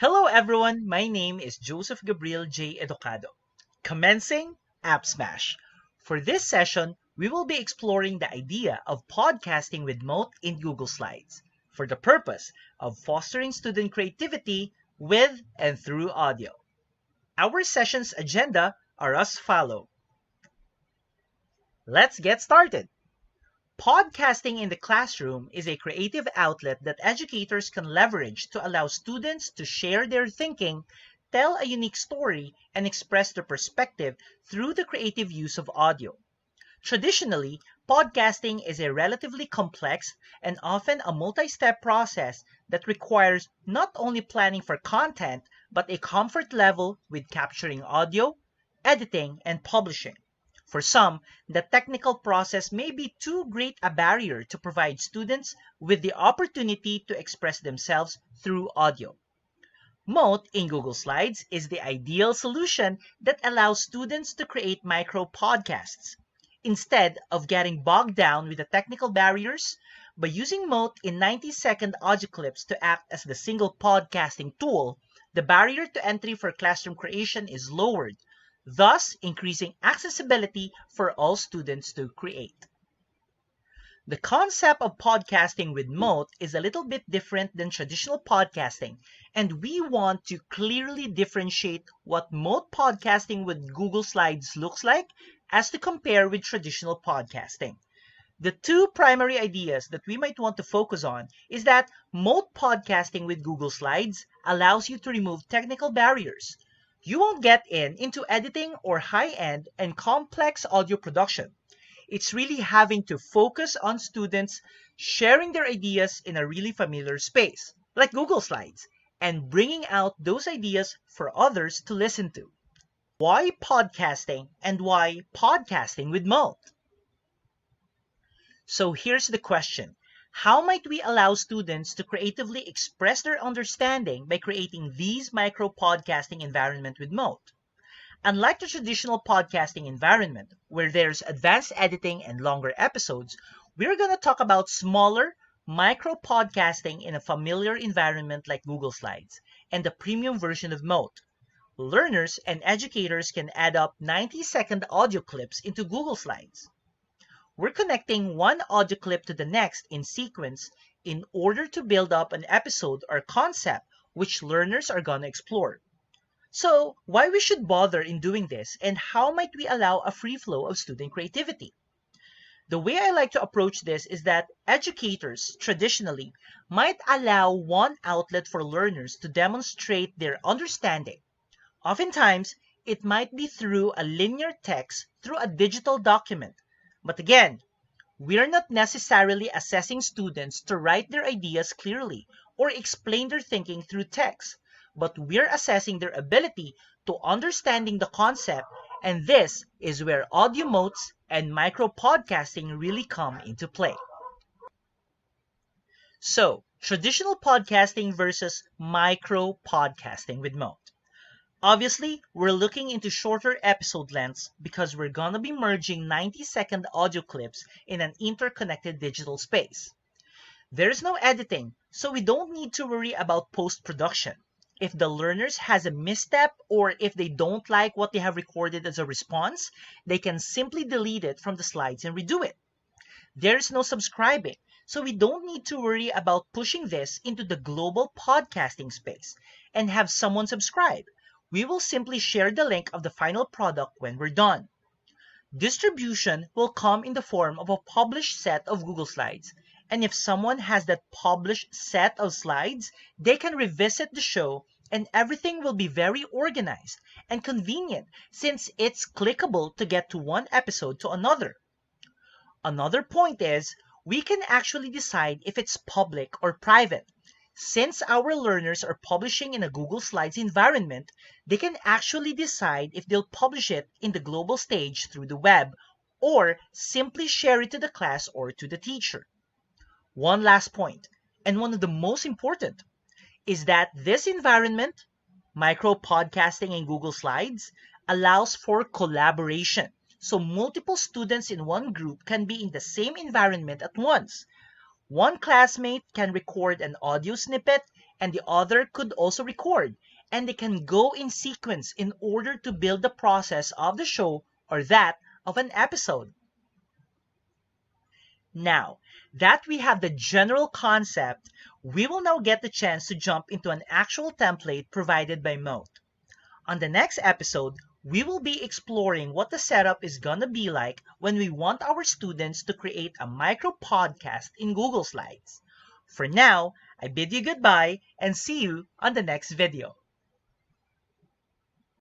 Hello everyone, my name is Joseph Gabriel J. Educado. Commencing AppsMash. For this session, we will be exploring the idea of podcasting with Mote in Google Slides for the purpose of fostering student creativity with and through audio. Our session's agenda are as follows. Let's get started. Podcasting in the classroom is a creative outlet that educators can leverage to allow students to share their thinking, tell a unique story, and express their perspective through the creative use of audio. Traditionally, podcasting is a relatively complex and often a multi-step process that requires not only planning for content, but a comfort level with capturing audio, editing, and publishing. For some, the technical process may be too great a barrier to provide students with the opportunity to express themselves through audio. Mote in Google Slides is the ideal solution that allows students to create micro podcasts. Instead of getting bogged down with the technical barriers, by using Mote in 90-second audio clips to act as the single podcasting tool, the barrier to entry for classroom creation is lowered, thus increasing accessibility for all students to create. The concept of podcasting with Mote is a little bit different than traditional podcasting, and we want to clearly differentiate what Mote podcasting with Google Slides looks like as to compare with traditional podcasting. The two primary ideas that we might want to focus on is that Mote podcasting with Google Slides allows you to remove technical barriers. You won't get into editing or high-end and complex audio production. It's really having to focus on students sharing their ideas in a really familiar space, like Google Slides, and bringing out those ideas for others to listen to. Why podcasting and why podcasting with Mote? So here's the question. How might we allow students to creatively express their understanding by creating these micro-podcasting environment with Mote? Unlike the traditional podcasting environment, where there's advanced editing and longer episodes, we're going to talk about smaller, micro-podcasting in a familiar environment like Google Slides and the premium version of Mote. Learners and educators can add up 90-second audio clips into Google Slides. We're connecting one audio clip to the next in sequence in order to build up an episode or concept which learners are going to explore. So, why we should bother in doing this and how might we allow a free flow of student creativity? The way I like to approach this is that educators, traditionally, might allow one outlet for learners to demonstrate their understanding. Oftentimes, it might be through a linear text through a digital document. But again, we're not necessarily assessing students to write their ideas clearly or explain their thinking through text, but we're assessing their ability to understanding the concept, and this is where audio motes and micro-podcasting really come into play. So, traditional podcasting versus micro-podcasting with Mote. Obviously, we're looking into shorter episode lengths because we're gonna be merging 90-second audio clips in an interconnected digital space. There's no editing, so we don't need to worry about post-production. If the learners has a misstep or if they don't like what they have recorded as a response, they can simply delete it from the slides and redo it. There's no subscribing, so we don't need to worry about pushing this into the global podcasting space and have someone subscribe. We will simply share the link of the final product when we're done. Distribution will come in the form of a published set of Google Slides, and if someone has that published set of slides, they can revisit the show and everything will be very organized and convenient since it's clickable to get to one episode to another. Another point is, we can actually decide if it's public or private. Since our learners are publishing in a Google Slides environment, they can actually decide if they'll publish it in the global stage through the web or simply share it to the class or to the teacher. One last point, and one of the most important, is that this environment, micro-podcasting in Google Slides, allows for collaboration. So multiple students in one group can be in the same environment at once. One classmate can record an audio snippet and the other could also record, and they can go in sequence in order to build the process of the show or that of an episode. Now that we have the general concept, we will now get the chance to jump into an actual template provided by Mote. On the next episode, we will be exploring what the setup is gonna be like when we want our students to create a micro podcast in Google Slides. For now, I bid you goodbye and see you on the next video.